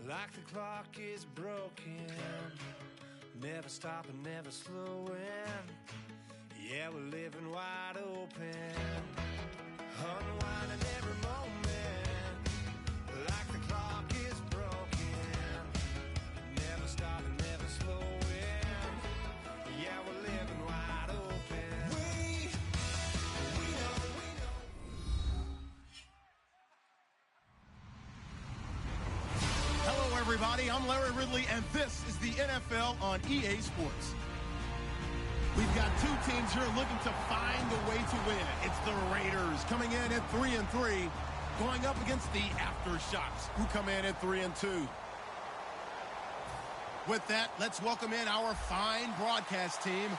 Like the clock is broken, never stopping, never slowing. Yeah, we're living wide open, unwinding every moment. Like the clock is broken, never stopping, never slowing. Yeah, we're living wide open. We know. Hello, everybody. I'm Larry Ridley, and this is the NFL on EA Sports. We've got two teams here looking to find a way to win. It's the Raiders coming in at 3-3, going up against the Aftershocks, who come in at 3-2. With that, let's welcome in our fine broadcast team.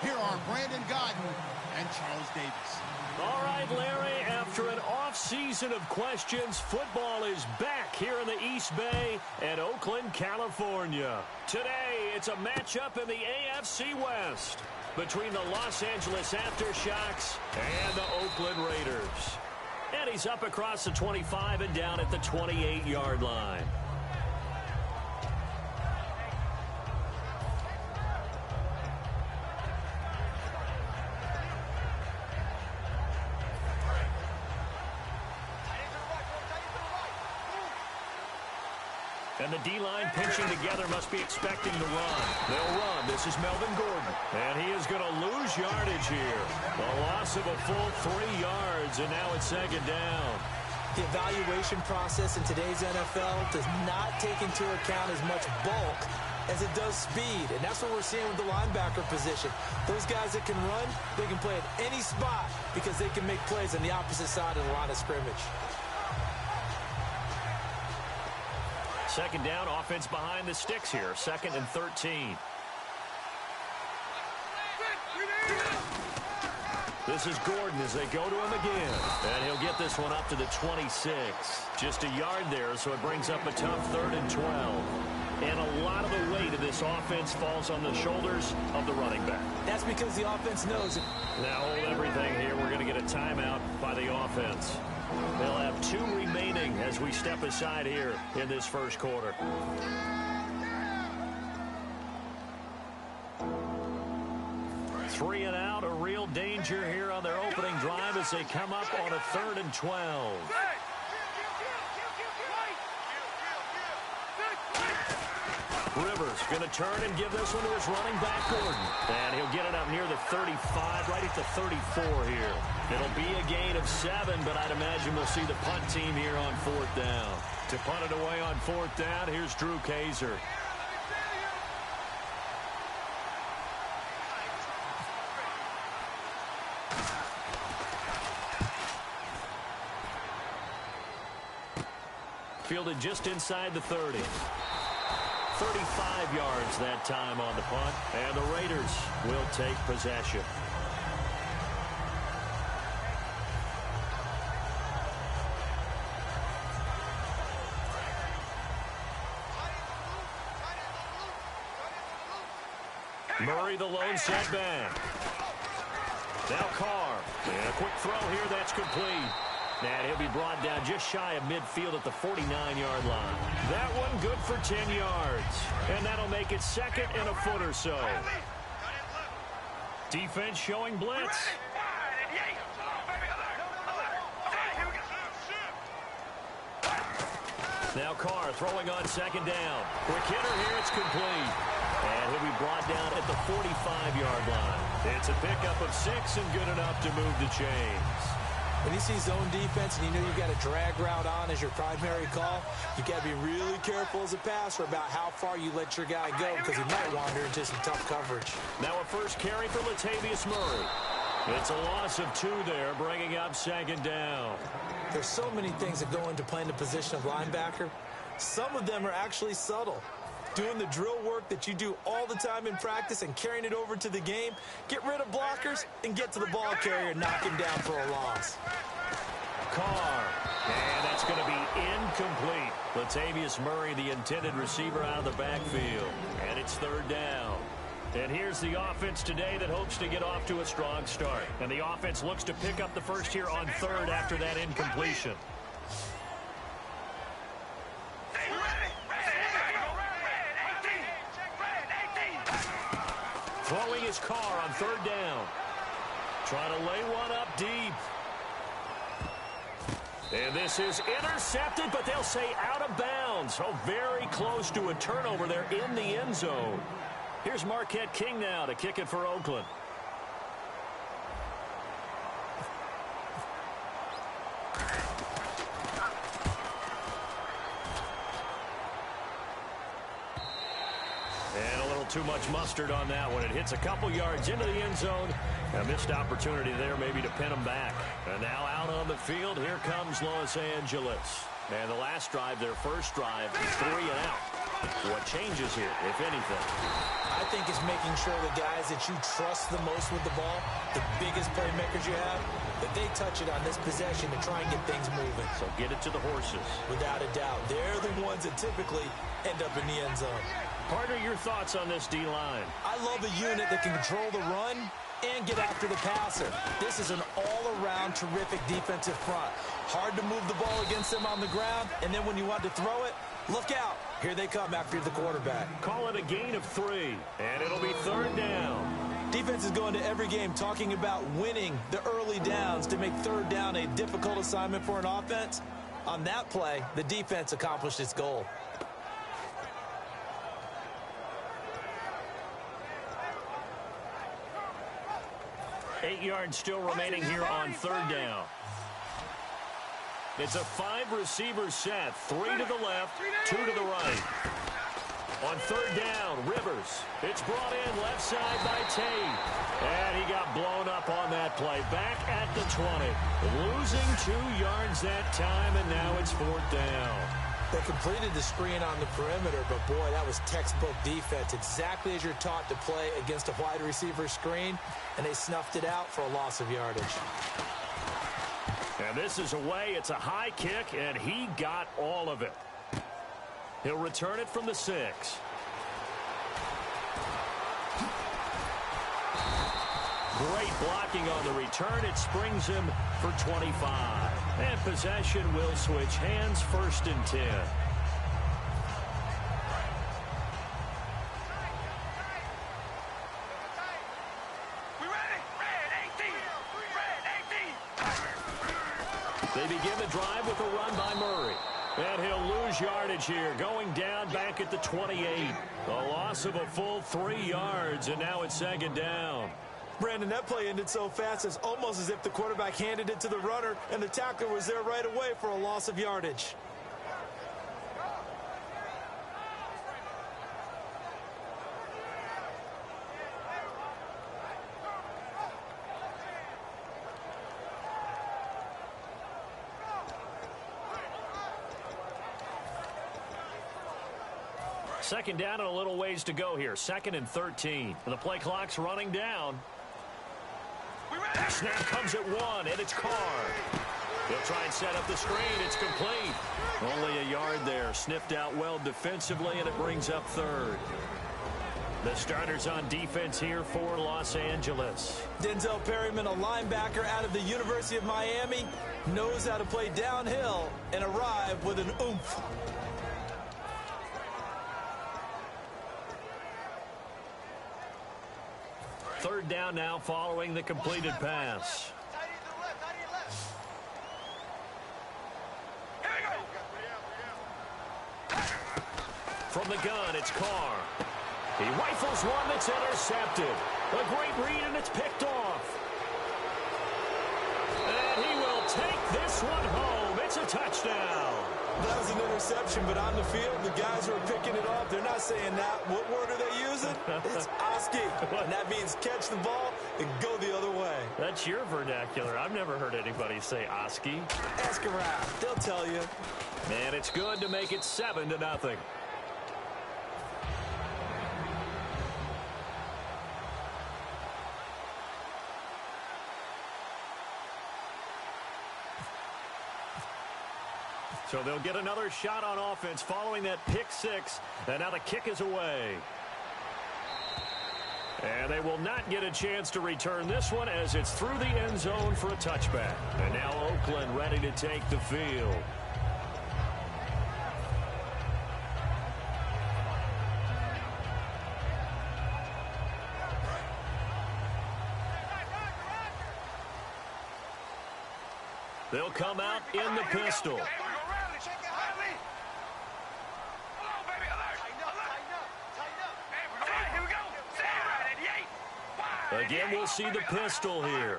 Here are Brandon Godden and Charles Davis. All right, Larry, after an off-season of questions, football is back here in the East Bay and Oakland, California. Today, it's a matchup in the AFC West between the Los Angeles Aftershocks and the Oakland Raiders. And he's up across the 25 and down at the 28-yard line. And the D-line pinching together must be expecting to run. They'll run. This is Melvin Gordon. And he is going to lose yardage here. A loss of a full 3 yards, and now it's second down. The evaluation process in today's NFL does not take into account as much bulk as it does speed. And that's what we're seeing with the linebacker position. Those guys that can run, they can play at any spot because they can make plays on the opposite side of the line of scrimmage. Second down, offense behind the sticks here. 2nd and 13. This is Gordon as they go to him again. And he'll get this one up to the 26. Just a yard there, so it brings up a tough 3rd and 12. And a lot of the weight of this offense falls on the shoulders of the running back. That's because the offense knows it. Now hold everything here. We're going to get a timeout by the offense. They'll have 2 remaining as we step aside here in this first quarter. Three and out, a real danger here on their opening drive as they come up on a 3rd and 12. Rivers going to turn and give this one to his running back, Gordon. And he'll get it up near the 35, right at the 34 here. It'll be a gain of 7, but I'd imagine we'll see the punt team here on 4th down. To punt it away on 4th down, here's Drew Kaiser. Fielded just inside the 30. 35 yards that time on the punt, and the Raiders will take possession. Murray the lone setback. Now Carr. And a quick throw here, that's complete. And he'll be brought down just shy of midfield at the 49-yard line. That one good for 10 yards. And that'll make it 2nd and a foot or so. Defense showing blitz. Now Carr throwing on 2nd down. Quick hitter here, it's complete. And he'll be brought down at the 45-yard line. It's a pickup of 6 and good enough to move the chains. When you see zone defense and you know you've got a drag route on as your primary call, you got to be really careful as a passer about how far you let your guy go because he might wander into some tough coverage. Now a first carry for Latavius Murray. It's a loss of 2 there, bringing up 2nd down. There's so many things that go into playing the position of linebacker. Some of them are actually subtle. Doing the drill work that you do all the time in practice and carrying it over to the game. Get rid of blockers and get to the ball carrier and knock him down for a loss. Carr. And that's going to be incomplete. Latavius Murray, the intended receiver, out of the backfield. And it's 3rd down. And here's the offense today that hopes to get off to a strong start. And the offense looks to pick up the first here on 3rd after that incompletion. Throwing his car on third down. Trying to lay one up deep. And this is intercepted, but they'll say out of bounds. Oh, very close to a turnover there in the end zone. Here's Marquette King now to kick it for Oakland. And a little too much mustard on that one. It hits a couple yards into the end zone. A missed opportunity there maybe to pin them back. And now out on the field, here comes Los Angeles. And the last drive, their first drive, is 3 and out. What changes here, if anything? I think it's making sure the guys that you trust the most with the ball, the biggest playmakers you have, that they touch it on this possession to try and get things moving. So get it to the horses. Without a doubt. They're the ones that typically end up in the end zone. Partner, your thoughts on this D-line? I love a unit that can control the run and get after the passer. This is an all-around terrific defensive front. Hard to move the ball against them on the ground, and then when you want to throw it, look out. Here they come after the quarterback. Call it a gain of 3, and it'll be third down. Defense is going to every game talking about winning the early downs to make third down a difficult assignment for an offense. On that play, the defense accomplished its goal. Eight yards still remaining here on third down. It's a 5-receiver set. 3 to the left, 2 to the right. On third down, Rivers. It's brought in left side by Tate. And he got blown up on that play. Back at the 20. Losing 2 yards that time, and now it's fourth down. They completed the screen on the perimeter, but boy, that was textbook defense. Exactly as you're taught to play against a wide receiver screen, and they snuffed it out for a loss of yardage. And this is away. It's a high kick, and he got all of it. He'll return it from the 6. Great blocking on the return. It springs him for 25. And possession will switch hands, 1st and 10. They begin the drive with a run by Murray. And he'll lose yardage here, going down back at the 28. A loss of a full 3 yards, and now it's 2nd down. Brandon, that play ended so fast, it's almost as if the quarterback handed it to the runner, and the tackler was there right away for a loss of yardage. Second down and a little ways to go here. 2nd and 13. The play clock's running down. Snap comes at 1, and it's Carr. He'll try and set up the screen. It's complete. Only a yard there. Sniffed out well defensively, and it brings up 3rd. The starters on defense here for Los Angeles. Denzel Perryman, a linebacker out of the University of Miami, knows how to play downhill and arrive with an oomph. Third down now following the completed pass. From the gun, it's Carr. He rifles one that's intercepted. A great read, and it's picked off. And he will take this one home. It's a touchdown. That was an interception, but on the field, the guys who are picking it off, they're not saying that. What word are they using? It's Oski. And that means catch the ball and go the other way. That's your vernacular. I've never heard anybody say Oski. Ask around. They'll tell you. And it's good to make it 7-0. So they'll get another shot on offense following that pick 6. And now the kick is away. And they will not get a chance to return this one as it's through the end zone for a touchback. And now Oakland ready to take the field. They'll come out in the pistol. Again, we'll see the pistol here.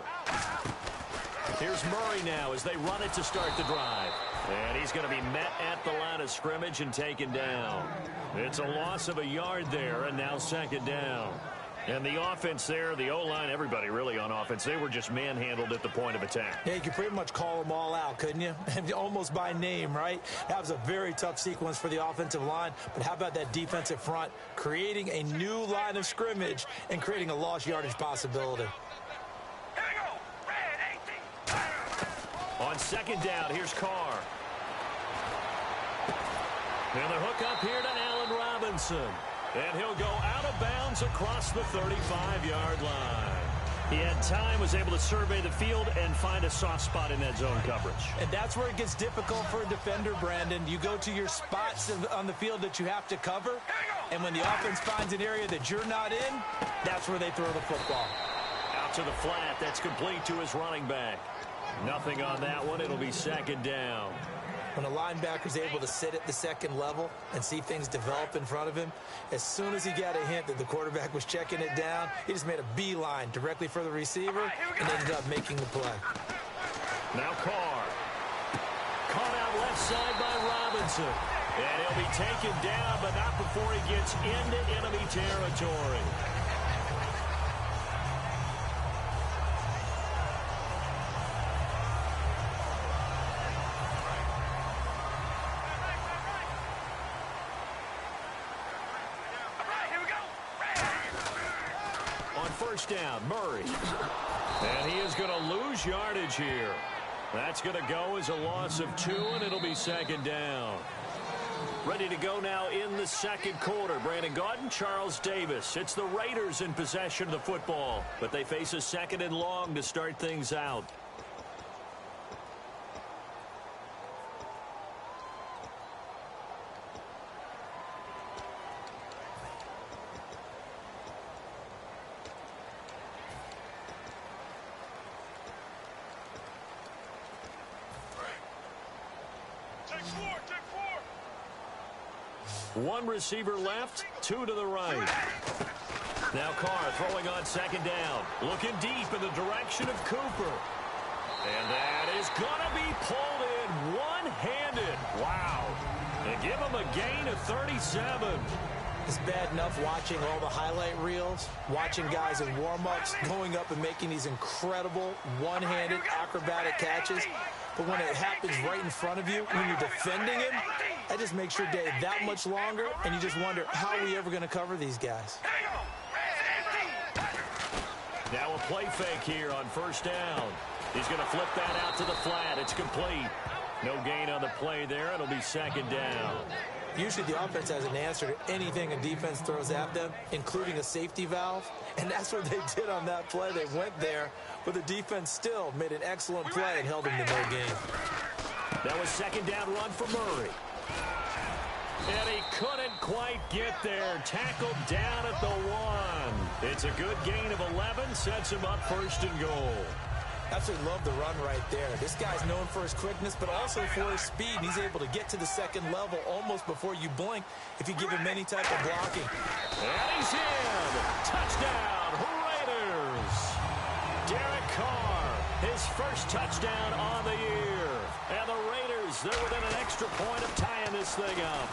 Here's Murray now as they run it to start the drive. And he's going to be met at the line of scrimmage and taken down. It's a loss of a yard there, and now second down. And the offense there, the O-line, everybody really on offense, they were just manhandled at the point of attack. Yeah, you could pretty much call them all out, couldn't you? Almost by name, right? That was a very tough sequence for the offensive line. But how about that defensive front creating a new line of scrimmage and creating a lost yardage possibility? On second down, here's Carr. And the hook up here to Allen Robinson. And he'll go out of bounds across the 35-yard line. He had time, was able to survey the field and find a soft spot in that zone coverage. And that's where it gets difficult for a defender, Brandon. You go to your spots on the field that you have to cover, and when the offense finds an area that you're not in, that's where they throw the football. Out to the flat. That's complete to his running back. Nothing on that one. It'll be second down. When a linebacker's able to sit at the second level and see things develop in front of him, as soon as he got a hint that the quarterback was checking it down, he just made a beeline directly for the receiver and ended up making the play. Now Carr. Caught out left side by Robinson. And he'll be taken down, but not before he gets into enemy territory. First down, Murray. And he is going to lose yardage here. That's going to go as a loss of 2, and it'll be second down. Ready to go now in the second quarter. Brandon Gaudin, Charles Davis. It's the Raiders in possession of the football, but they face a second and long to start things out. One receiver left, 2 to the right. Now Carr throwing on second down. Looking deep in the direction of Cooper. And that is going to be pulled in one-handed. Wow. And give him a gain of 37. It's bad enough watching all the highlight reels, watching guys in warm-ups going up and making these incredible one-handed acrobatic catches. But when it happens right in front of you, when you're defending him, that just makes your day that much longer, and you just wonder, how are we ever going to cover these guys? Now a play fake here on first down. He's going to flip that out to the flat. It's complete. No gain on the play there. It'll be second down. Usually the offense has an answer to anything a defense throws at them, including a safety valve. And that's what they did on that play. They went there, but the defense still made an excellent play and held them to no gain. That was second down run for Murray. And he couldn't quite get there. Tackled down at the 1. It's a good gain of 11. Sets him up first and goal. Absolutely love the run right there. This guy's known for his quickness, but also for his speed. He's able to get to the second level almost before you blink if you give him any type of blocking. And he's in. Touchdown, Raiders. Derek Carr, his first touchdown on the year. And the Raiders, they're within an extra point of tying this thing up.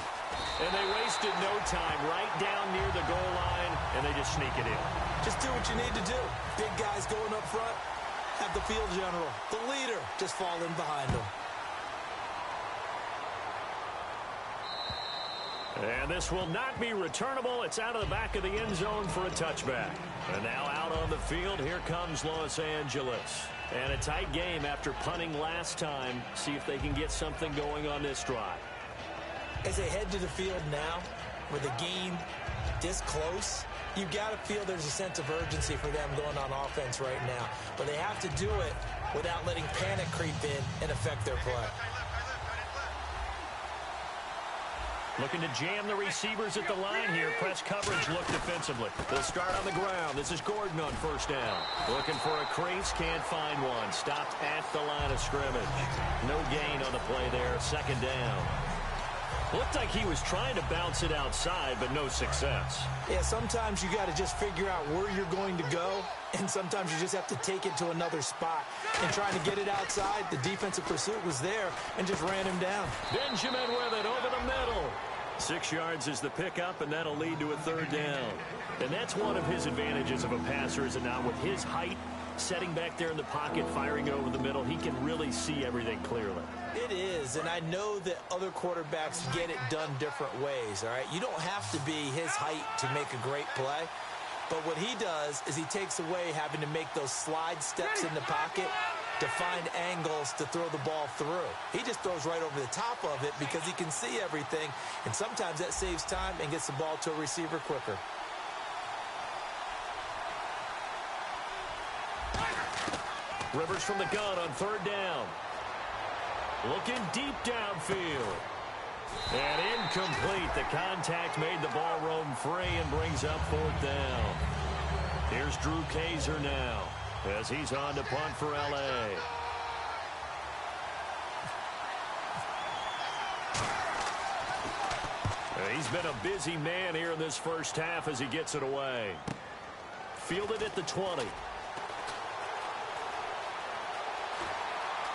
And they wasted no time right down near the goal line, and they just sneak it in. Just do what you need to do. Big guys going up front. Have the field general, the leader, just fall in behind him. And this will not be returnable. It's out of the back of the end zone for a touchback. And now out on the field, here comes Los Angeles. And a tight game after punting last time. See if they can get something going on this drive. As they head to the field now, with the game this close, you've got to feel there's a sense of urgency for them going on offense right now. But they have to do it without letting panic creep in and affect their play. Looking to jam the receivers at the line here. Press coverage look defensively. They'll start on the ground. This is Gordon on first down. Looking for a crease. Can't find one. Stopped at the line of scrimmage. No gain on the play there. Second down. Looked like he was trying to bounce it outside, but no success. Yeah, sometimes you got to just figure out where you're going to go, and sometimes you just have to take it to another spot. And trying to get it outside, the defensive pursuit was there and just ran him down. Benjamin with it over the middle. 6 yards is the pickup, and that'll lead to a third down. And that's one of his advantages of a passer, is it not? With his height, setting back there in the pocket, firing over the middle, he can really see everything clearly. It is, and I know that other quarterbacks get it done different ways, all right? You don't have to be his height to make a great play, but what he does is he takes away having to make those slide steps in the pocket to find angles to throw the ball through. He just throws right over the top of it because he can see everything, and sometimes that saves time and gets the ball to a receiver quicker. Rivers from the gun on third down. Looking deep downfield. And incomplete. The contact made the ball roam free and brings up fourth down. Here's Drew Kaiser now as he's on to punt for L.A. He's been a busy man here in this first half as he gets it away. Fielded at the 20.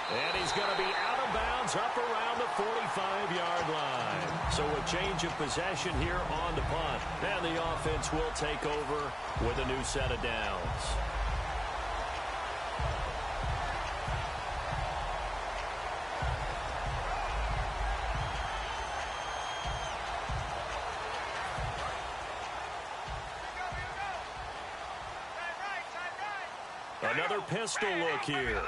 And he's going to be out of bounds up around the 45-yard line. So a change of possession here on the punt. And the offense will take over with a new set of downs. Another pistol look here.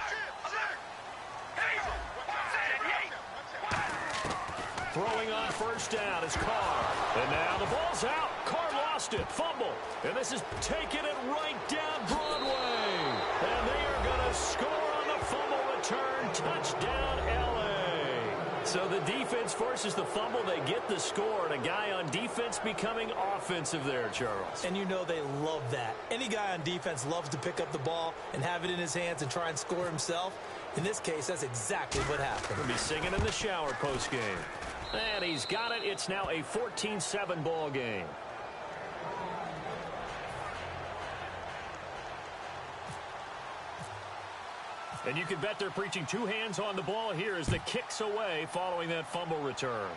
Throwing on first down is Carr. And now the ball's out. Carr lost it. Fumble. And this is taking it right down Broadway. And they are going to score on the fumble return. Touchdown, L.A. So the defense forces the fumble. They get the score. And a guy on defense becoming offensive there, Charles. And you know they love that. Any guy on defense loves to pick up the ball and have it in his hands and try and score himself. In this case, that's exactly what happened. He'll be singing in the shower postgame. And he's got it. It's now a 14-7 ball game. And you can bet they're preaching two hands on the ball here as the kick's away following that fumble return.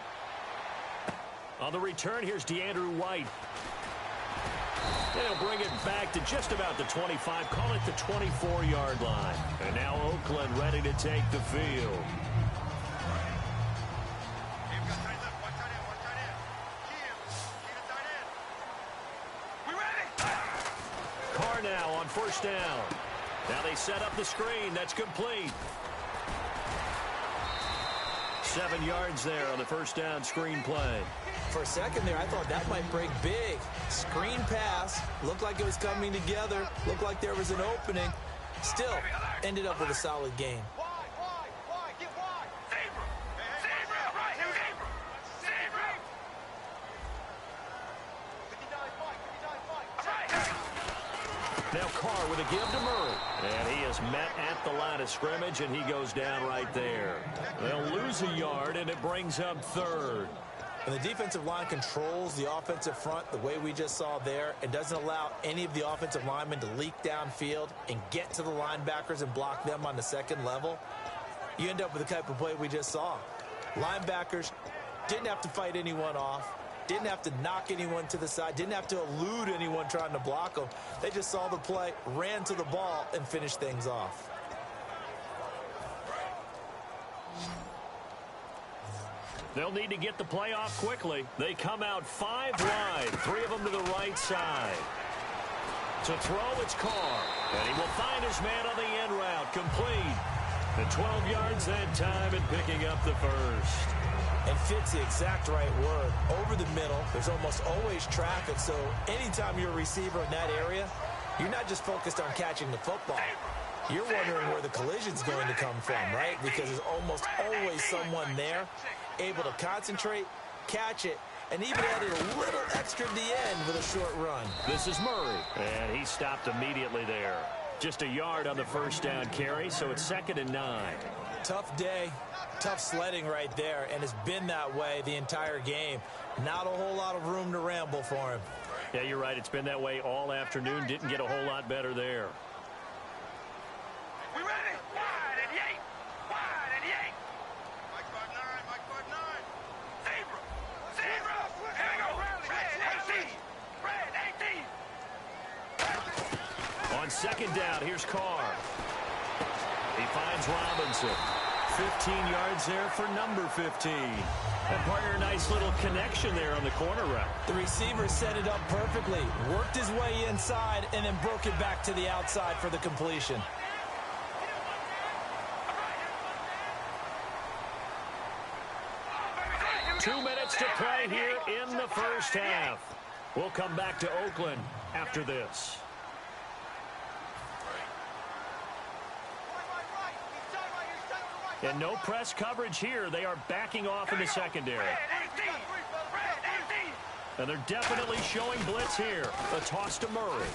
On the return, here's DeAndre White. They'll bring it back to just about the 25, call it the 24-yard line. And now Oakland ready to take the field. Carr now on first down. Now they set up the screen. That's complete. 7 yards there on the first down screen play. For a second there, I thought that might break big. Screen pass. Looked like it was coming together. Looked like there was an opening. Still, ended up with a solid game. Now Carr with a give to Murray. And he is met at the line of scrimmage, and he goes down right there. They'll lose a yard, and it brings up third. And the defensive line controls the offensive front the way we just saw there and doesn't allow any of the offensive linemen to leak downfield and get to the linebackers and block them on the second level. You end up with the type of play we just saw. Linebackers didn't have to fight anyone off. Didn't have to knock anyone to the side. Didn't have to elude anyone trying to block them. They just saw the play, ran to the ball, and finished things off. They'll need to get the play off quickly. They come out 5 wide, 3 of them to the right side. To throw, it's Carr. And he will find his man on the end route. Complete. The 12 yards that time and picking up the first. And fits the exact right word. Over the middle, there's almost always traffic, so anytime you're a receiver in that area, you're not just focused on catching the football. You're wondering where the collision's going to come from, right? Because there's almost always someone there able to concentrate, catch it, and even added a little extra at the end with a short run. This is Murray, and he stopped immediately there. Just a yard on the first down carry, so it's 2nd and 9. Tough day, tough sledding right there, and it's been that way the entire game. Not a whole lot of room to ramble for him. Yeah, you're right. It's been that way all afternoon. Didn't get a whole lot better there. We ready? Wide and yank. Wide and yank. Mike 5-9. Mike 5-9. Zebra. Zebra. Here we go. Red 18. Red 18. On 2nd down, here's Carr. He finds Robinson. 15 yards there for number 15. And partner, nice little connection there on the corner route. The receiver set it up perfectly, worked his way inside, and then broke it back to the outside for the completion. Two minutes to play here in the first half. We'll come back to Oakland after this. And no press coverage here. They are backing off in the secondary. And they're definitely showing blitz here. A toss to Murray.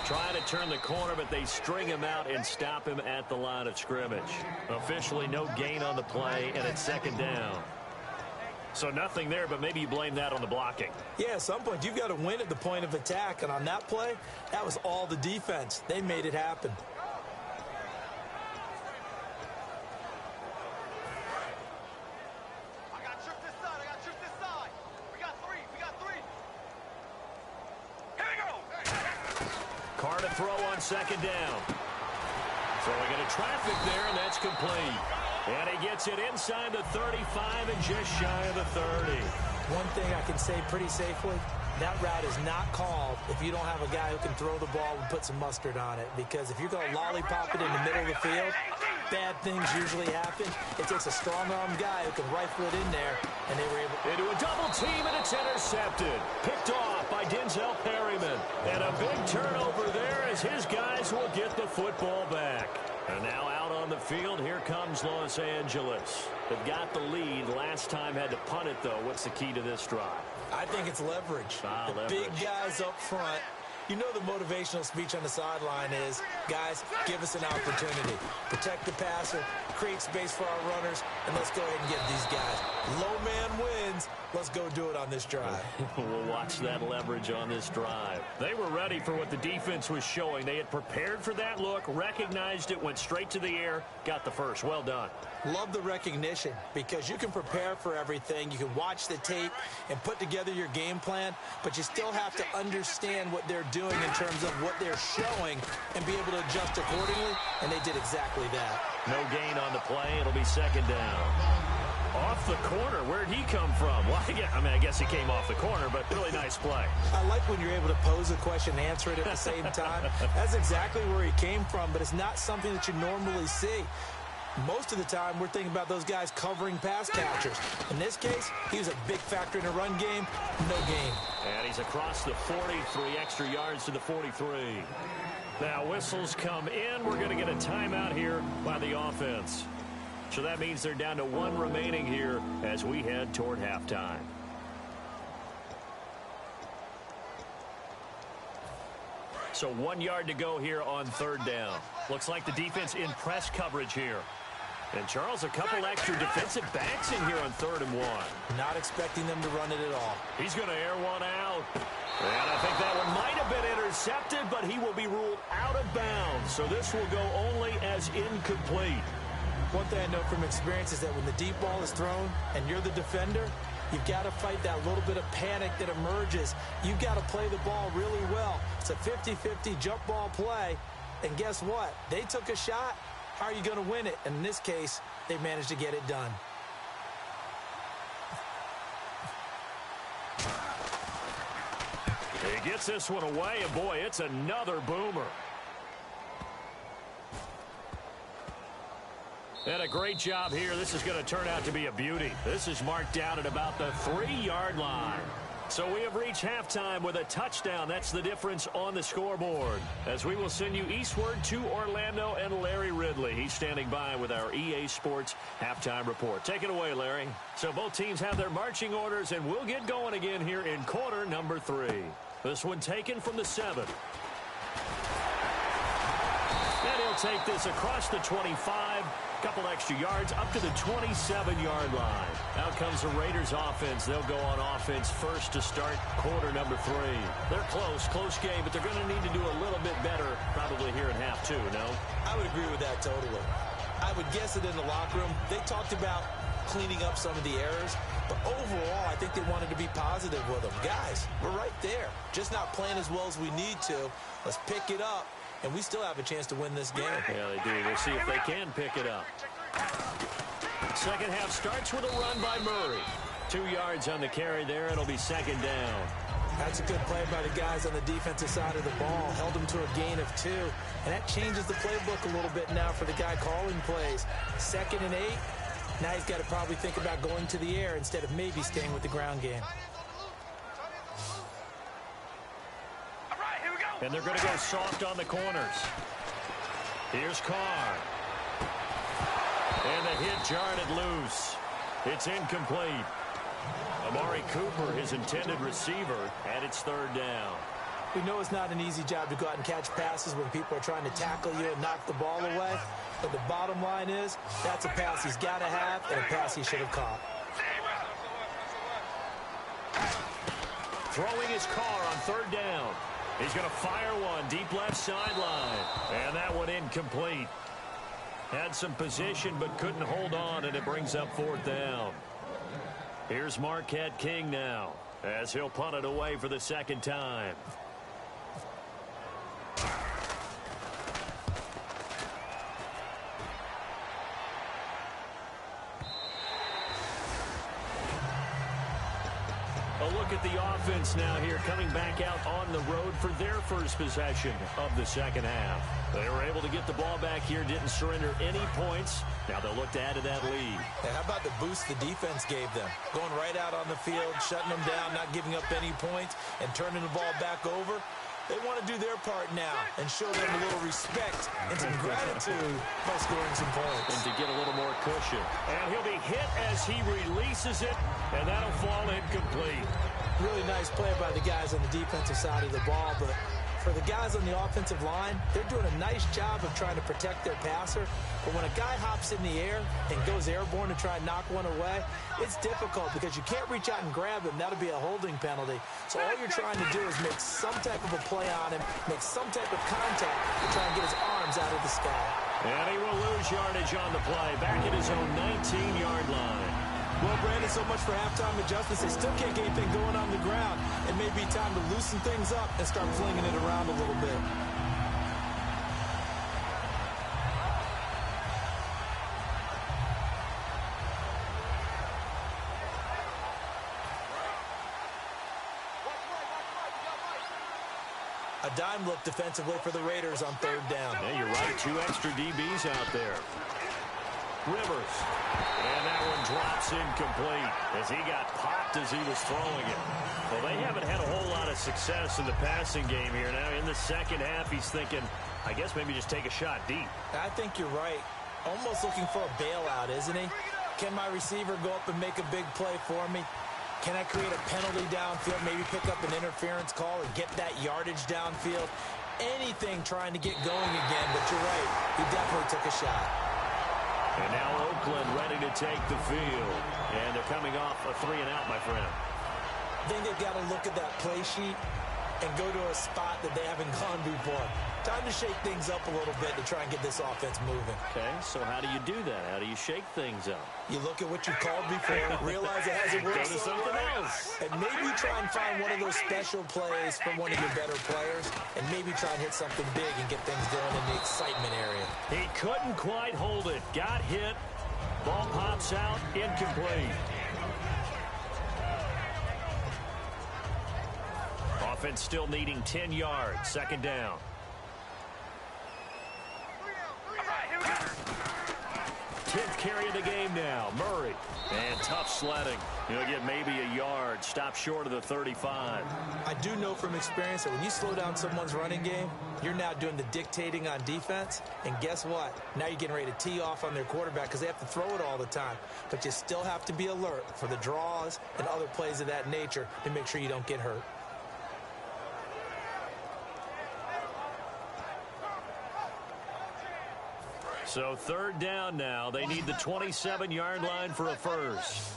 Trying to turn the corner, but they string him out and stop him at the line of scrimmage. Officially no gain on the play, and it's 2nd down. So nothing there, but maybe you blame that on the blocking. Yeah, at some point you've got to win at the point of attack, and on that play, that was all the defense. They made it happen. Carr to throw on 2nd down. Throwing into traffic there, and that's complete. And he gets it inside the 35 and just shy of the 30. One thing I can say pretty safely, that route is not called if you don't have a guy who can throw the ball and put some mustard on it. Because if you're going to lollipop it in the middle of the field, bad things usually happen. It takes a strong-armed guy who can rifle it in there, and they were able to... Into a double team, and it's intercepted. Picked off by Denzel Perryman. And a big turnover there as his guys will get the football back. And now out on the field, here comes Los Angeles. They've got the lead. Last time had to punt it, though. What's the key to this drive? I think it's leverage. Leverage. Big guys up front. You know the motivational speech on the sideline is, guys, give us an opportunity. Protect the passer, create space for our runners, and let's go ahead and get these guys. Low man wins. Let's go do it on this drive. We'll watch that leverage on this drive. They were ready for what the defense was showing. They had prepared for that look, recognized it, went straight to the air, got the first. Well done. Love the recognition because you can prepare for everything. You can watch the tape and put together your game plan, but you still have to understand what they're doing in terms of what they're showing and be able to adjust accordingly, and they did exactly that. No gain on the play. It'll be 2nd down. Off the corner. Where'd he come from? Well, I guess he came off the corner, but really nice play. I like when you're able to pose a question and answer it at the same time. That's exactly where he came from, but it's not something that you normally see. Most of the time, we're thinking about those guys covering pass catchers. In this case, he was a big factor in the run game. No gain. And he's across the 43 extra yards to the 43. Now, whistles come in. We're going to get a timeout here by the offense. So that means they're down to 1 remaining here as we head toward halftime. So 1 yard to go here on 3rd down. Looks like the defense in press coverage here. And Charles, a couple extra defensive backs in here on 3rd and 1. Not expecting them to run it at all. He's going to air one out. And I think that one might have been intercepted, but he will be ruled out of bounds. So this will go only as incomplete. One thing I know from experience is that when the deep ball is thrown and you're the defender, you've got to fight that little bit of panic that emerges. You've got to play the ball really well. It's a 50-50 jump ball play. And guess what? They took a shot. How are you going to win it? And in this case, they managed to get it done. He gets this one away, and boy, it's another boomer. And a great job here. This is going to turn out to be a beauty. This is marked down at about the 3-yard line. So we have reached halftime with a touchdown. That's the difference on the scoreboard. As we will send you eastward to Orlando and Larry Ridley. He's standing by with our EA Sports halftime report. Take it away, Larry. So both teams have their marching orders, and we'll get going again here in quarter number 3. This one taken from the 7. And he'll take this across the 25. Couple extra yards up to the 27-yard line. Out comes the Raiders offense. They'll go on offense first to start quarter number 3. They're close game, but they're going to need to do a little bit better probably here in half 2, no? I would agree with that totally. I would guess that in the locker room, they talked about cleaning up some of the errors, but overall, I think they wanted to be positive with them. Guys, we're right there. Just not playing as well as we need to. Let's pick it up. And we still have a chance to win this game. Yeah, they do. We'll see if they can pick it up. Second half starts with a run by Murray. 2 yards on the carry there. It'll be second down. That's a good play by the guys on the defensive side of the ball. Held them to a gain of 2. And that changes the playbook a little bit now for the guy calling plays. 2nd and 8. Now he's got to probably think about going to the air instead of maybe staying with the ground game. And they're going to go soft on the corners. Here's Carr. And the hit jarred it loose. It's incomplete. Amari Cooper, his intended receiver, and it's 3rd down. We know it's not an easy job to go out and catch passes when people are trying to tackle you and knock the ball away. But the bottom line is, that's a pass he's got to have and a pass he should have caught. Throwing his Carr on 3rd down. He's going to fire one deep left sideline. And that one incomplete. Had some position but couldn't hold on, and it brings up 4th down. Here's Marquette King now as he'll punt it away for the 2nd time. A look at the offense now here, coming back out on the road for their first possession of the 2nd half. They were able to get the ball back here, didn't surrender any points. Now they'll look to add to that lead. And how about the boost the defense gave them? Going right out on the field, shutting them down, not giving up any points, and turning the ball back over. They want to do their part now and show them a little respect and some gratitude by scoring some points. And to get a little more cushion. And he'll be hit as he releases it, and that'll fall incomplete. Really nice play by the guys on the defensive side of the ball, but for the guys on the offensive line, they're doing a nice job of trying to protect their passer. But when a guy hops in the air and goes airborne to try and knock one away, it's difficult because you can't reach out and grab him. That'll be a holding penalty. So all you're trying to do is make some type of a play on him, make some type of contact to try and get his arms out of the sky. And he will lose yardage on the play, back at his own 19-yard line. Well, Brandon, so much for halftime adjustments. They still can't get anything going on the ground. It may be time to loosen things up and start flinging it around a little bit. A dime look defensively for the Raiders on 3rd down. Yeah, you're right. 2 extra DBs out there. Rivers. And that one drops incomplete as he got popped as he was throwing it. Well, they haven't had a whole lot of success in the passing game here. Now, in the 2nd half, he's thinking, I guess maybe just take a shot deep. I think you're right. Almost looking for a bailout, isn't he? Can my receiver go up and make a big play for me? Can I create a penalty downfield, maybe pick up an interference call or get that yardage downfield? Anything trying to get going again, but you're right. He definitely took a shot. And now Oakland ready to take the field. And they're coming off a 3-and-out, my friend. I think they've got to look at that play sheet and go to a spot that they haven't gone before. Time to shake things up a little bit to try and get this offense moving. Okay, so how do you do that? How do you shake things up? You look at what you've called before, realize it hasn't worked. Go to something else. And maybe try and find one of those special plays from one of your better players, and maybe try and hit something big and get things going in the excitement area. He couldn't quite hold it. Got hit. Ball pops out. Incomplete. Offense still needing 10 yards. 2nd down. 10th carry of the game now. Murray. And tough sledding. He'll get maybe a yard. Stop short of the 35. I do know from experience that when you slow down someone's running game, you're now doing the dictating on defense. And guess what? Now you're getting ready to tee off on their quarterback because they have to throw it all the time. But you still have to be alert for the draws and other plays of that nature to make sure you don't get hurt. So third down now. They need the 27-yard line for a first.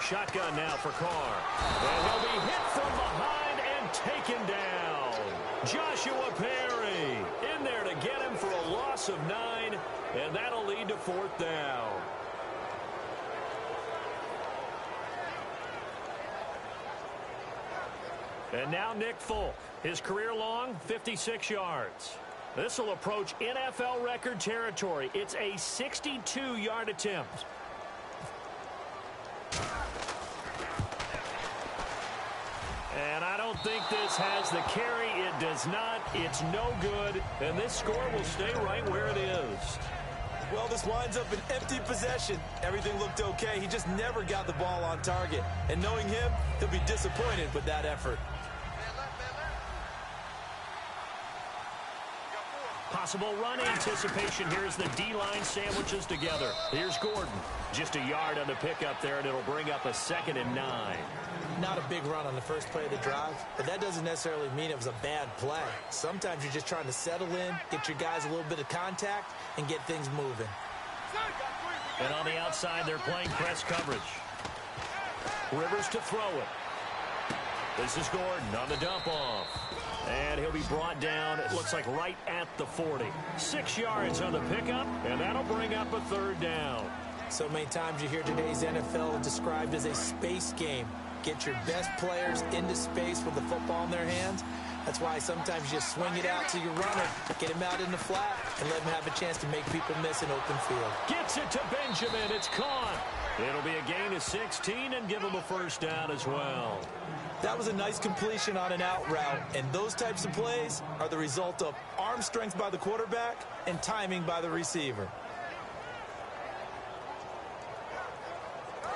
Shotgun now for Carr. And he'll be hit from behind and taken down. Joshua Perry in there to get him for a loss of 9, and that'll lead to fourth down. And now Nick Folk. His career long, 56 yards. This will approach NFL record territory. It's a 62-yard attempt. And I don't think this has the carry. It does not. It's no good. And this score will stay right where it is. Well, this winds up an empty possession. Everything looked okay. He just never got the ball on target. And knowing him, he'll be disappointed with that effort. Possible run anticipation. Here's the D-line sandwiches together. Here's Gordon. Just a yard on the pickup there, and it'll bring up a 2nd and 9. Not a big run on the first play of the drive, but that doesn't necessarily mean it was a bad play. Sometimes you're just trying to settle in, get your guys a little bit of contact, and get things moving. And on the outside, they're playing press coverage. Rivers to throw it. This is Gordon on the dump-off. And he'll be brought down, it looks like right at the 40. 6 yards on the pickup, and that'll bring up a 3rd down. So many times you hear today's NFL described as a space game. Get your best players into space with the football in their hands. That's why sometimes you just swing it out to your runner, get him out in the flat, and let him have a chance to make people miss an open field. Gets it to Benjamin. It's caught. It'll be a gain of 16 and give him a 1st down as well. That was a nice completion on an out route, and those types of plays are the result of arm strength by the quarterback and timing by the receiver.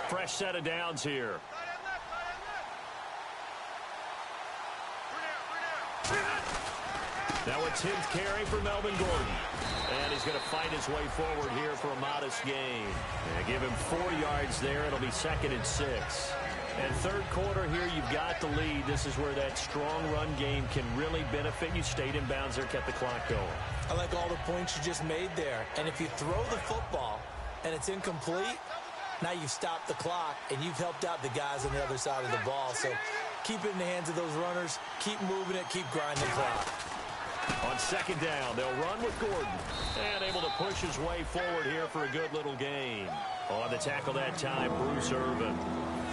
Fresh set of downs here. Now a 10th carry for Melvin Gordon. And he's going to fight his way forward here for a modest gain. And give him 4 yards there. It'll be 2nd and 6. And third quarter here, you've got the lead. This is where that strong run game can really benefit you. Stayed in bounds there, kept the clock going. I like all the points you just made there. And if you throw the football and it's incomplete, now you've stopped the clock and you've helped out the guys on the other side of the ball. So keep it in the hands of those runners. Keep moving it. Keep grinding the clock. On 2nd down, they'll run with Gordon. And able to push his way forward here for a good little gain. On the tackle that time, Bruce Irvin.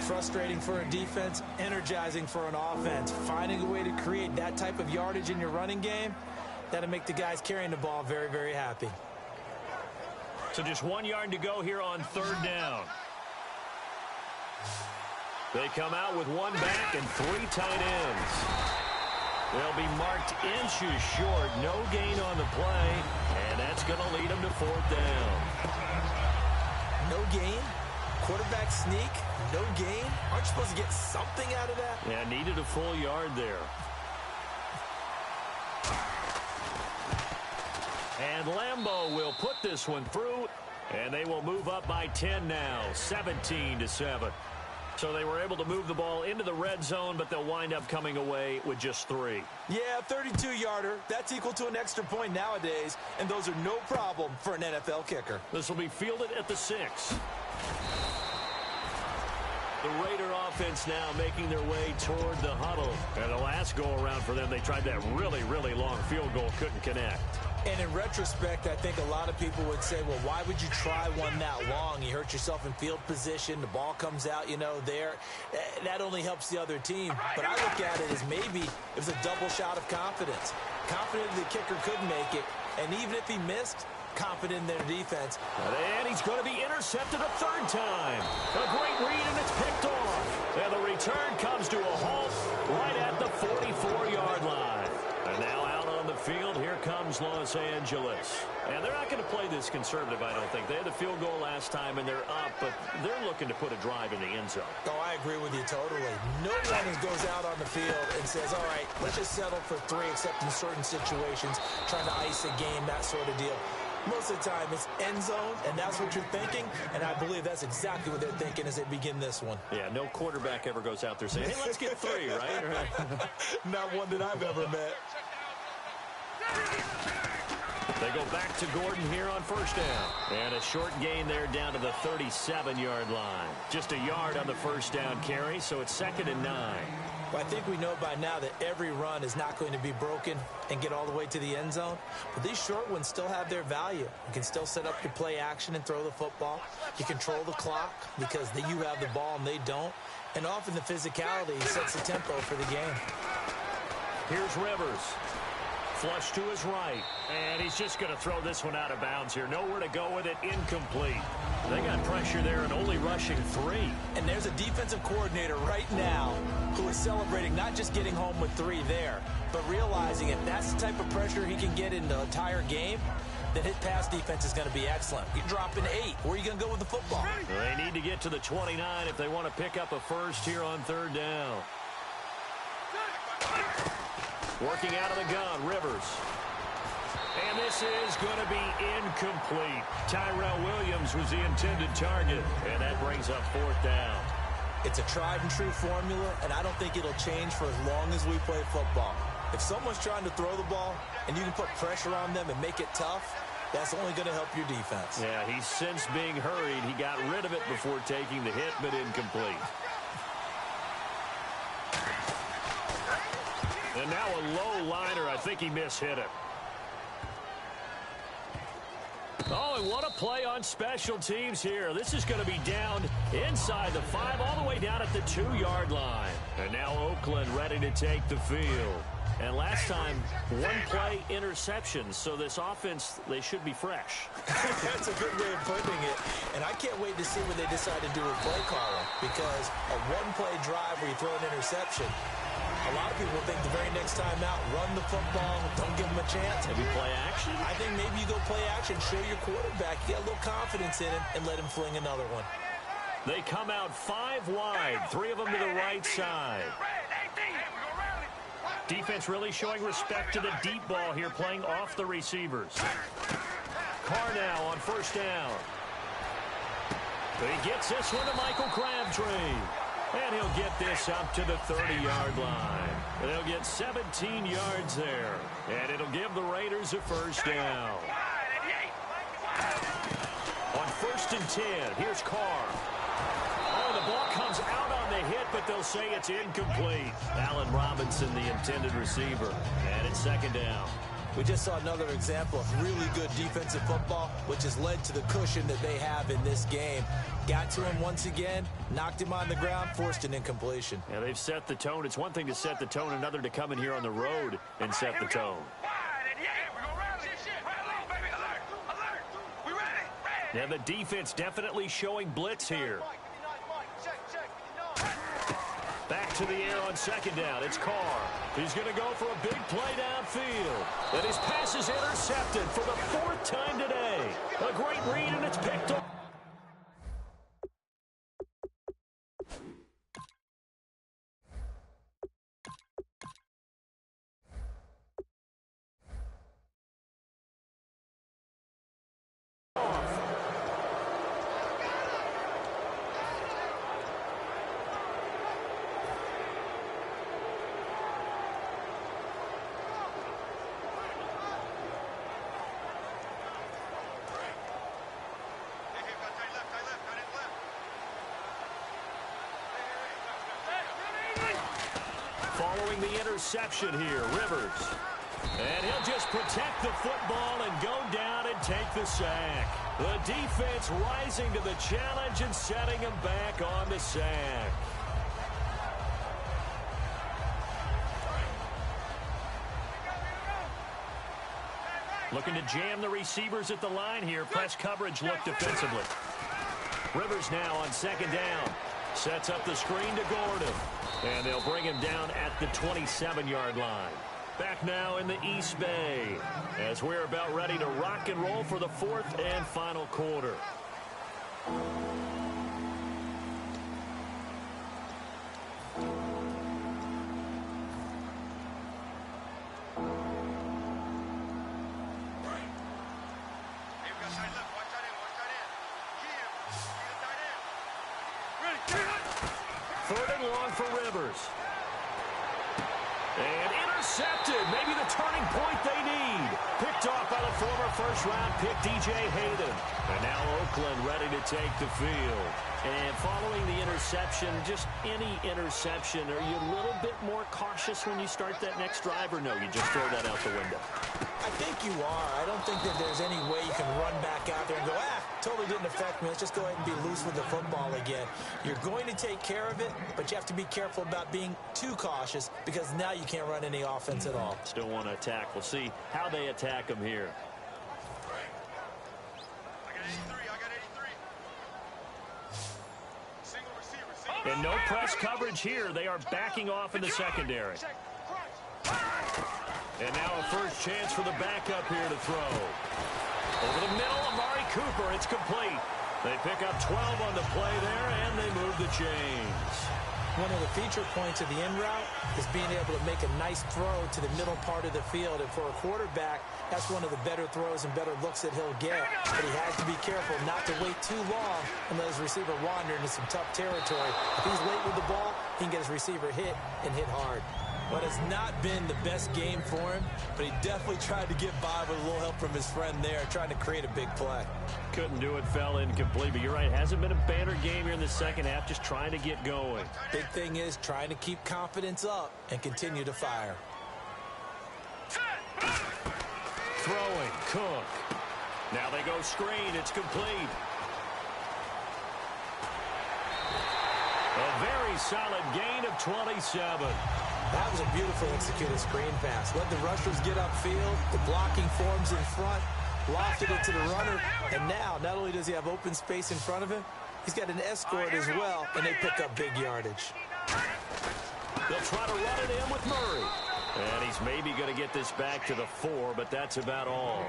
Frustrating for a defense, energizing for an offense. Finding a way to create that type of yardage in your running game, that'll make the guys carrying the ball very, very happy. So just 1 yard to go here on 3rd down. They come out with 1 back and 3 tight ends. They'll be marked inches short. No gain on the play, and that's going to lead them to 4th down. No gain? Quarterback sneak? No gain? Aren't you supposed to get something out of that? Yeah, needed a full yard there. And Lambeau will put this one through, and they will move up by 10 now, 17-7. So they were able to move the ball into the red zone, but they'll wind up coming away with just 3. Yeah, 32-yarder. That's equal to an extra point nowadays, and those are no problem for an NFL kicker. This will be fielded at the 6. The Raider offense now making their way toward the huddle. And the last go-around for them, they tried that really, really long field goal, couldn't connect. And in retrospect, I think a lot of people would say, well, why would you try one that long? You hurt yourself in field position. The ball comes out, you know, there. That only helps the other team. But I look at it as maybe it was a double shot of confidence. Confident the kicker could make it. And even if he missed, confident in their defense. And he's going to be intercepted a 3rd time. A great read, and it's picked off. And the return comes to a halt right at the 44-yard line. And now out on the field, here comes comes Los Angeles. And they're not going to play this conservative, I don't think. They had the field goal last time, and they're up, but they're looking to put a drive in the end zone. Oh, I agree with you totally. No one goes out on the field and says, all right, let's just settle for 3, except in certain situations, trying to ice a game, that sort of deal. Most of the time, it's end zone, and that's what you're thinking, and I believe that's exactly what they're thinking as they begin this one. Yeah, no quarterback ever goes out there saying, hey, let's get 3, right? Not one that I've ever met. They go back to Gordon here on first down. And a short gain there down to the 37-yard line. Just a yard on the first down carry, so it's 2nd and 9. Well, I think we know by now that every run is not going to be broken and get all the way to the end zone. But these short ones still have their value. You can still set up your play action and throw the football. You control the clock because you have the ball and they don't. And often the physicality sets the tempo for the game. Here's Rivers. Flush to his right. And he's just going to throw this one out of bounds here. Nowhere to go with it. Incomplete. They got pressure there and only rushing 3. And there's a defensive coordinator right now who is celebrating not just getting home with 3 there, but realizing if that's the type of pressure he can get in the entire game, then his pass defense is going to be excellent. You're dropping 8. Where are you going to go with the football? They need to get to the 29 if they want to pick up a first here on 3rd down. Working out of the gun, Rivers. And this is going to be incomplete. Tyrell Williams was the intended target, and that brings up 4th down. It's a tried-and-true formula, and I don't think it'll change for as long as we play football. If someone's trying to throw the ball and you can put pressure on them and make it tough, that's only going to help your defense. Yeah, he's since being hurried. He got rid of it before taking the hit, but incomplete. And now a low liner. I think he mishit it. Oh, and what a play on special teams here. This is going to be down inside the 5, all the way down at the 2-yard line. And now Oakland ready to take the field. And last time, 1-play interception. So this offense, they should be fresh. That's a good way of putting it. And I can't wait to see what they decide to do with play calling. Because a 1-play drive where you throw an interception, a lot of people think the very next time out, run the football, don't give them a chance. Maybe play action? I think maybe you go play action, show your quarterback, get a little confidence in him, and let him fling another one. They come out 5 wide, 3 of them to the right side. Defense really showing respect to the deep ball here, playing off the receivers. Carr now on first down. He gets this one to Michael Crabtree. And he'll get this up to the 30-yard line. They'll get 17 yards there. And it'll give the Raiders a first down. On 1st and 10, here's Carr. Oh, the ball comes out on the hit, but they'll say it's incomplete. Allen Robinson, the intended receiver. And it's 2nd down. We just saw another example of really good defensive football, which has led to the cushion that they have in this game. Got to him once again, knocked him on the ground, forced an incompletion. Yeah, they've set the tone. It's one thing to set the tone, another to come in here on the road and set the tone. Yeah, the defense definitely showing blitz here. Back to the air on 2nd down. It's Carr. He's going to go for a big play downfield. And his pass is intercepted for the 4th time today. A great read, and it's picked up. Following the interception here, Rivers. And he'll just protect the football and go down and take the sack. The defense rising to the challenge and setting him back on the sack. Looking to jam the receivers at the line here. Press coverage look defensively. Rivers now on 2nd down. Sets up the screen to Gordon. And they'll bring him down at the 27-yard line. Back now in the East Bay as we're about ready to rock and roll for the fourth and final quarter. Third and long for Rivers. And intercepted. Maybe the turning point they need. Picked off by the former first-round pick, DJ Hayden. And now Oakland ready to take the field. And following the interception, just any interception, are you a little bit more cautious when you start that next drive, or no, you just throw that out the window? I think you are. I don't think that there's any way you can run back out there and go, totally didn't affect me. Let's just go ahead and be loose with the football again. You're going to take care of it, but you have to be careful about being too cautious because now you can't run any offense at all. Still want to attack. We'll see how they attack them here. And no press coverage here. They are backing off in the secondary. And now a first chance for the backup here to throw. Over the middle, Amari Cooper. It's complete. They pick up 12 on the play there, and they move the chains. One of the feature points of the in route is being able to make a nice throw to the middle part of the field. And for a quarterback, that's one of the better throws and better looks that he'll get. But he has to be careful not to wait too long and let his receiver wander into some tough territory. If he's late with the ball, he can get his receiver hit and hit hard. But it's not been the best game for him, but he definitely tried to get by with a little help from his friend there, trying to create a big play. Couldn't do it, fell incomplete, but you're right, hasn't been a banner game here in the second half, just trying to get going. Big thing is trying to keep confidence up and continue to fire. Throwing, Cook. Now they go screen, it's complete. A very solid gain of 27. That was a beautiful executed screen pass. Let the rushers get upfield. The blocking forms in front. Lofted it to the runner. And now, not only does he have open space in front of him, he's got an escort as well, and they pick up big yardage. They'll try to run it in with Murray. And he's maybe going to get this back to the 4, but that's about all.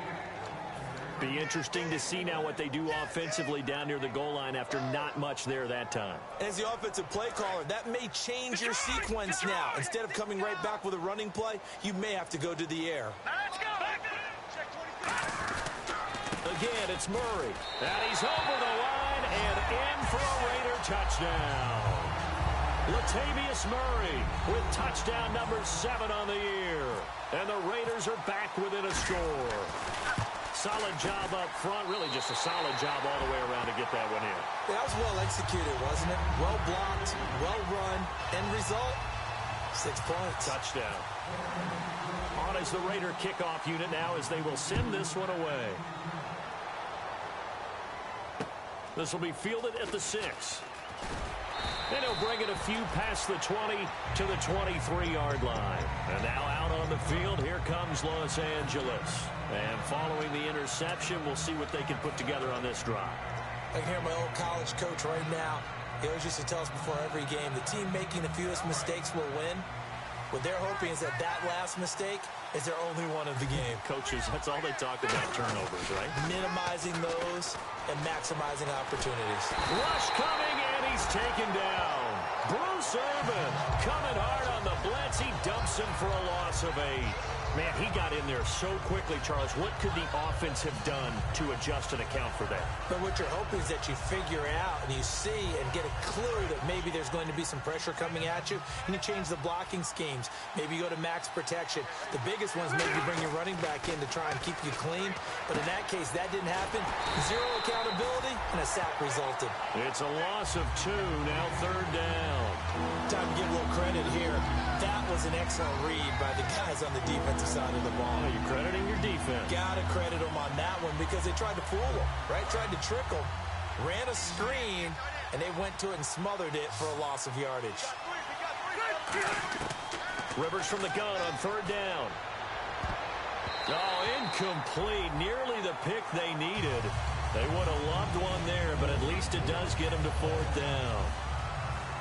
Be interesting to see now what they do offensively down near the goal line after not much there that time. As the offensive play caller, that may change your sequence now. Instead of coming right back with a running play, you may have to go to the air. Again, it's Murray. And he's over the line and in for a Raider touchdown. Latavius Murray with touchdown number 7 on the year. And the Raiders are back within a score. Solid job up front, really just a solid job all the way around to get that one in. That was well executed, wasn't it? Well blocked, well run, end result, 6 points. Touchdown. On is the Raider kickoff unit now as they will send this one away. This will be fielded at the 6. And he'll bring it a few past the 20 to the 23-yard line. And now out on the field, here comes Los Angeles. And following the interception, we'll see what they can put together on this drive. I can hear my old college coach right now. He always used to tell us before every game, the team making the fewest mistakes will win. What they're hoping is that last mistake is their only one of the game. Coaches, that's all they talk about, turnovers, right? Minimizing those and maximizing opportunities. Rush coming, and he's taken down. Bruce Irvin coming hard on the blitz. He dumps him for a loss of 8. Man, he got in there so quickly, Charles. What could the offense have done to adjust and account for that? But what you're hoping is that you figure out and you see and get a clue that maybe there's going to be some pressure coming at you, and you change the blocking schemes. Maybe you go to max protection. The biggest one is maybe you bring your running back in to try and keep you clean. But in that case, that didn't happen. 0 accountability, and a sack resulted. It's a loss of 2, now 3rd down. Time to give a little credit here. That was an excellent read by the guys on the defensive side of the ball. Oh, you're crediting your defense. Gotta credit them on that one because they tried to fool them, right? Tried to trick them. Ran a screen, and they went to it and smothered it for a loss of yardage. Rivers from the gun on 3rd down. Oh, incomplete. Nearly the pick they needed. They would have loved one there, but at least it does get them to 4th down.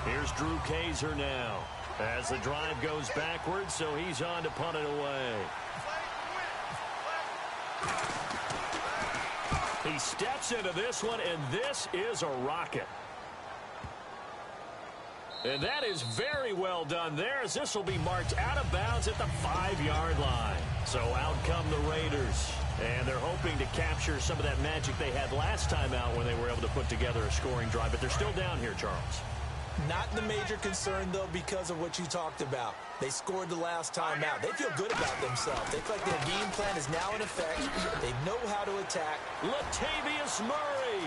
Here's Drew Kaiser now. As the drive goes backwards, so he's on to punt it away. He steps into this one, and this is a rocket. And that is very well done there, as this will be marked out of bounds at the 5-yard line. So out come the Raiders. And they're hoping to capture some of that magic they had last time out when they were able to put together a scoring drive. But they're still down here, Charles. Not the major concern, though, because of what you talked about. They scored the last time out. They feel good about themselves. They feel like their game plan is now in effect. They know how to attack. Latavius Murray.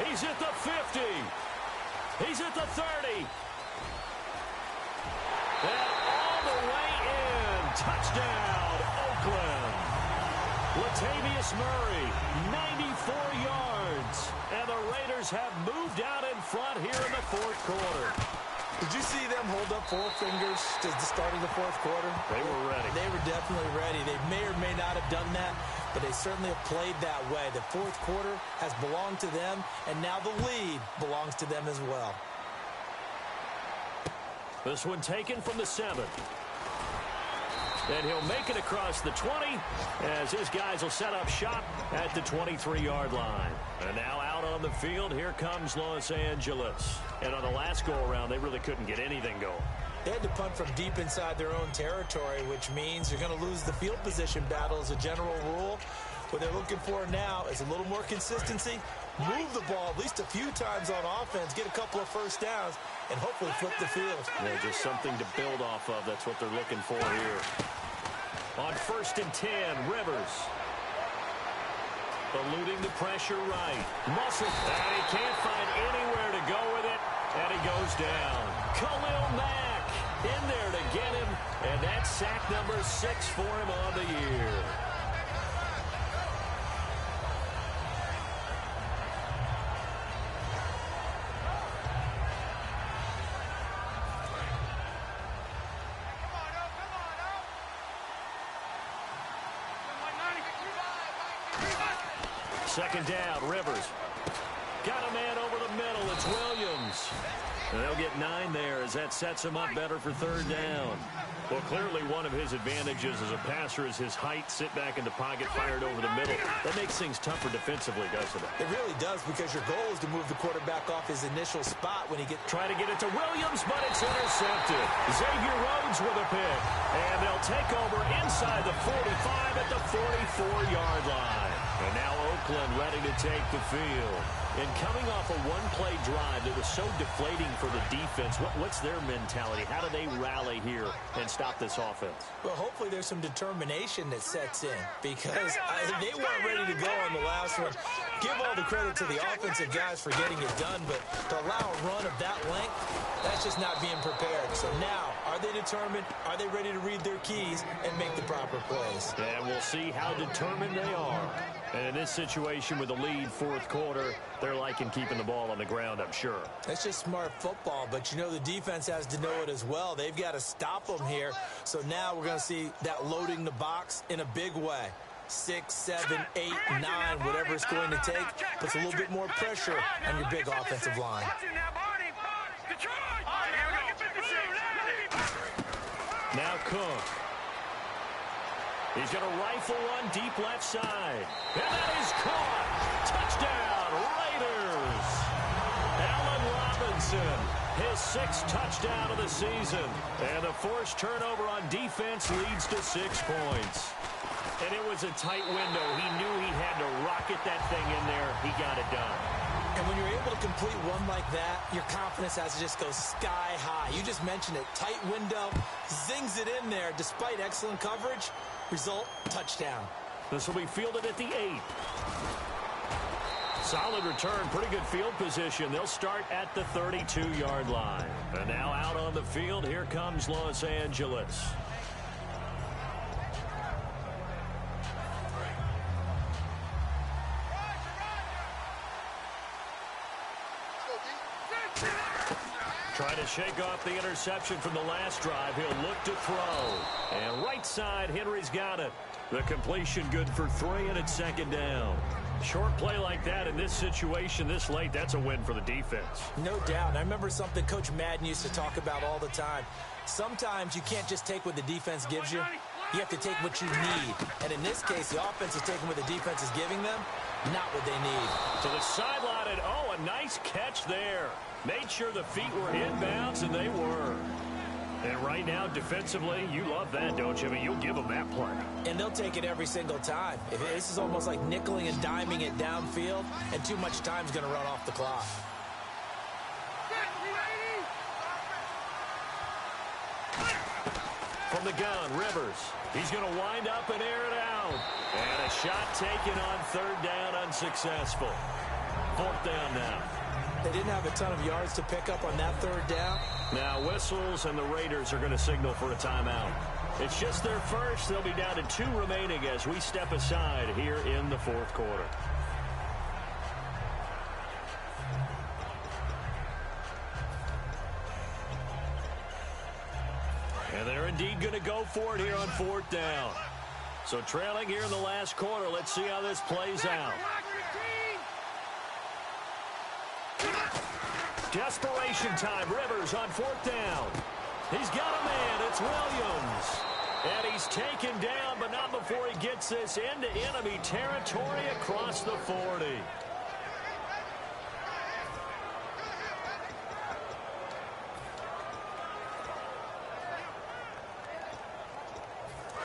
He's at the 50. He's at the 30. And all the way in. Touchdown, Oakland. Latavius Murray, 94 yards. And the Raiders have moved out in front here in the fourth quarter. Did you see them hold up 4 fingers to the start of the fourth quarter? They were ready. They were definitely ready. They may or may not have done that, but they certainly have played that way. The fourth quarter has belonged to them, and now the lead belongs to them as well. This one taken from the 7. And he'll make it across the 20 as his guys will set up shop at the 23-yard line. And now out on the field, here comes Los Angeles. And on the last go-around, they really couldn't get anything going. They had to punt from deep inside their own territory, which means you're going to lose the field position battle as a general rule. What they're looking for now is a little more consistency, move the ball at least a few times on offense, get a couple of first downs, and hopefully flip the field. Yeah, just something to build off of. That's what they're looking for here. On 1st and 10, Rivers. Eluding the pressure right. Muscle. And he can't find anywhere to go with it. And he goes down. Khalil Mack in there to get him. And that's sack number 6 for him on the year. Second down, Rivers. Got a man over the middle. It's Williams. And they'll get 9 there as that sets him up better for 3rd down. Well, clearly one of his advantages as a passer is his height. Sit back in the pocket, fired over the middle. That makes things tougher defensively, doesn't it? It really does, because your goal is to move the quarterback off his initial spot when he try to get it to Williams, but it's intercepted. Xavier Rhodes with a pick. And they'll take over inside the 45 at the 44-yard line. And now Oakland ready to take the field. And coming off a one-play drive that was so deflating for the defense, what's their mentality? How do they rally here and stop this offense? Well, hopefully there's some determination that sets in, because they weren't ready to go on the last one. Give all the credit to the offensive guys for getting it done, but to allow a run of that length, that's just not being prepared. So now, are they determined? Are they ready to read their keys and make the proper plays? And we'll see how determined they are. And in this situation with the lead, fourth quarter, they're liking keeping the ball on the ground, I'm sure. That's just smart football, but you know the defense has to know it as well. They've got to stop them here. So now we're going to see that loading the box in a big way. 6, 7, 8, 9, whatever it's going to take, puts a little bit more pressure on your big offensive line. Now Cook. He's going to rifle one deep left side. And that is caught. Touchdown, Raiders. Allen Robinson, his 6th touchdown of the season. And the forced turnover on defense leads to 6 points. And it was a tight window. He knew he had to rocket that thing in there. He got it done. And when you're able to complete one like that, your confidence has to just go sky high. You just mentioned it. Tight window, zings it in there despite excellent coverage. Result, touchdown. This will be fielded at the 8. Solid return, pretty good field position. They'll start at the 32-yard line. And now out on the field, here comes Los Angeles. Trying to shake off the interception from the last drive. He'll look to throw. And right side, Henry's got it. The completion good for 3, and it's 2nd down. Short play like that in this situation this late, that's a win for the defense. No doubt. I remember something Coach Madden used to talk about all the time. Sometimes you can't just take what the defense gives you. You have to take what you need. And in this case, the offense is taking what the defense is giving them, not what they need. To the sideline, and oh, a nice catch there. Made sure the feet were inbounds, and they were. And right now, defensively, you love that, don't you? I mean, you'll give them that play. And they'll take it every single time. This is almost like nickeling and diming it downfield, and too much time's going to run off the clock. From the gun, Rivers. He's going to wind up and air it out. And a shot taken on third down, unsuccessful. Fourth down now. They didn't have a ton of yards to pick up on that third down. Now whistles, and the Raiders are going to signal for a timeout. It's just their first. They'll be down to 2 remaining as we step aside here in the fourth quarter. And they're indeed going to go for it here on fourth down. So trailing here in the last quarter. Let's see how this plays out. Desperation time. Rivers on fourth down. He's got a man. It's Williams. And he's taken down, but not before he gets this into enemy territory across the 40.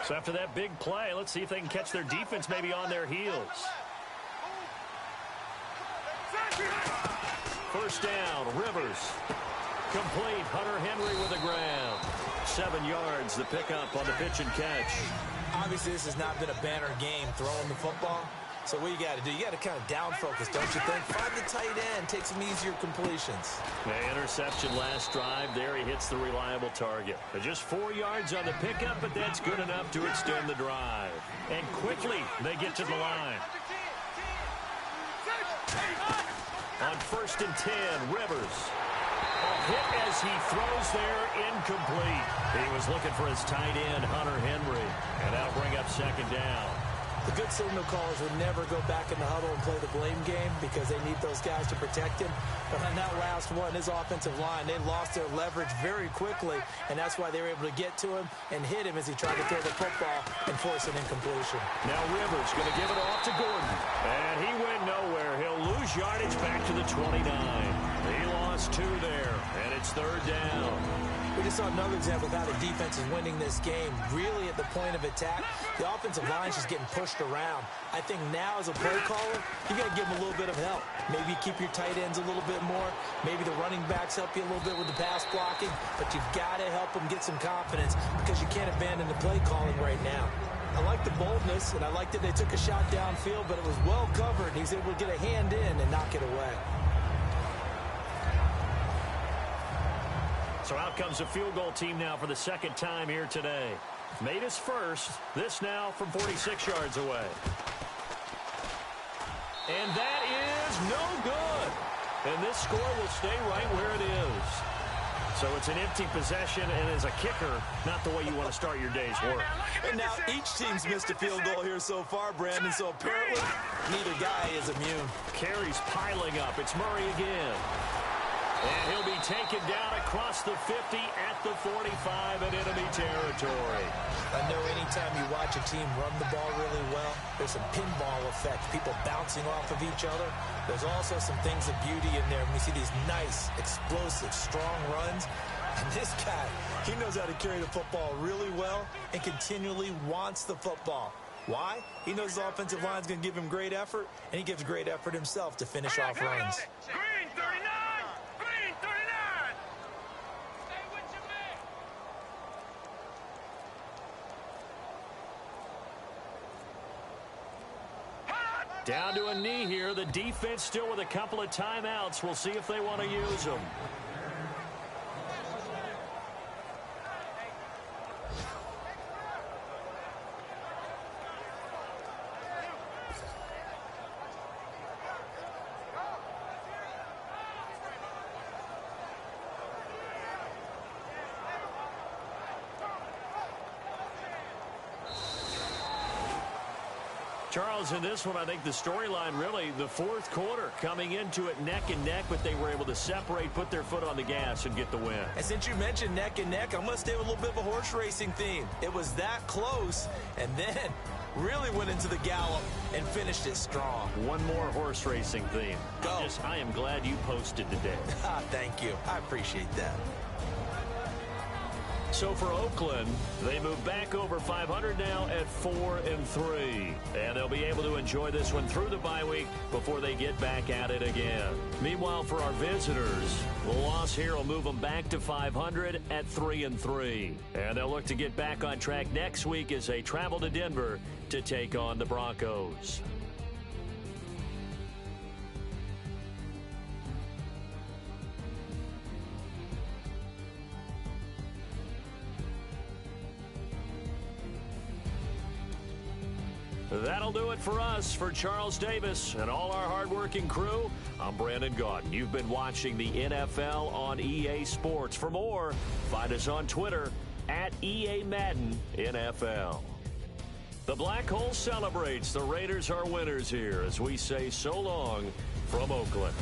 So after that big play, let's see if they can catch their defense maybe on their heels. First down, Rivers. Complete. Hunter Henry with the ground. 7 yards, the pickup on the pitch and catch. Obviously, this has not been a banner game throwing the football. So what you got to do, you got to kind of down focus, don't you think? Find the tight end, take some easier completions. The interception last drive. There he hits the reliable target. But just 4 yards on the pickup, but that's good enough to extend the drive. And quickly, they get to the line. On first and 10, Rivers. A hit as he throws there, incomplete. He was looking for his tight end, Hunter Henry. And that'll bring up second down. The good signal callers would never go back in the huddle and play the blame game because they need those guys to protect him. But on that last one, his offensive line, they lost their leverage very quickly, and that's why they were able to get to him and hit him as he tried to throw the football and force an incompletion. Now Rivers going to give it off to Gordon. And he went nowhere. He'll lose yardage back to the 29. He lost 2 there, and it's third down. We just saw another example of how the defense is winning this game. Really at the point of attack, the offensive line's just getting pushed around. I think now as a play caller, you got to give them a little bit of help. Maybe keep your tight ends a little bit more. Maybe the running backs help you a little bit with the pass blocking. But you've got to help them get some confidence because you can't abandon the play calling right now. I like the boldness, and I like that they took a shot downfield, but it was well covered. He's able to get a hand in and knock it away. So out comes the field goal team now for the second time here today. Made his first. This now from 46 yards away. And that is no good. And this score will stay right where it is. So it's an empty possession, and as a kicker, not the way you want to start your day's work. And now each team's missed a field goal here so far, Brandon, so apparently neither guy is immune. Carries piling up. It's Murray again. And he'll be taken down across the 50 at the 45 in enemy territory. I know anytime you watch a team run the ball really well, there's some pinball effect, people bouncing off of each other. There's also some things of beauty in there when we see these nice, explosive, strong runs. And this guy, he knows how to carry the football really well and continually wants the football. Why? He knows his offensive line's going to give him great effort, and he gives great effort himself to finish off runs. Green 39! Green 39! Say what you mean. Down to a knee here. The defense still with a couple of timeouts. We'll see if they want to use them. Charles, in this one, I think the storyline really, the fourth quarter, coming into it neck and neck, but they were able to separate, put their foot on the gas, and get the win. And since you mentioned neck and neck, I'm going to stay with a little bit of a horse racing theme. It was that close, and then really went into the gallop and finished it strong. One more horse racing theme. Go. I am glad you posted today. Thank you. I appreciate that. So for Oakland, they move back over 500 now at 4-3. And they'll be able to enjoy this one through the bye week before they get back at it again. Meanwhile, for our visitors, the loss here will move them back to 500 at 3-3. And they'll look to get back on track next week as they travel to Denver to take on the Broncos. That'll do it for us. For Charles Davis and all our hardworking crew, I'm Brandon Gaudin. You've been watching the NFL on EA Sports. For more, find us on Twitter at EA Madden NFL. The Black Hole celebrates. The Raiders are winners here as we say so long from Oakland.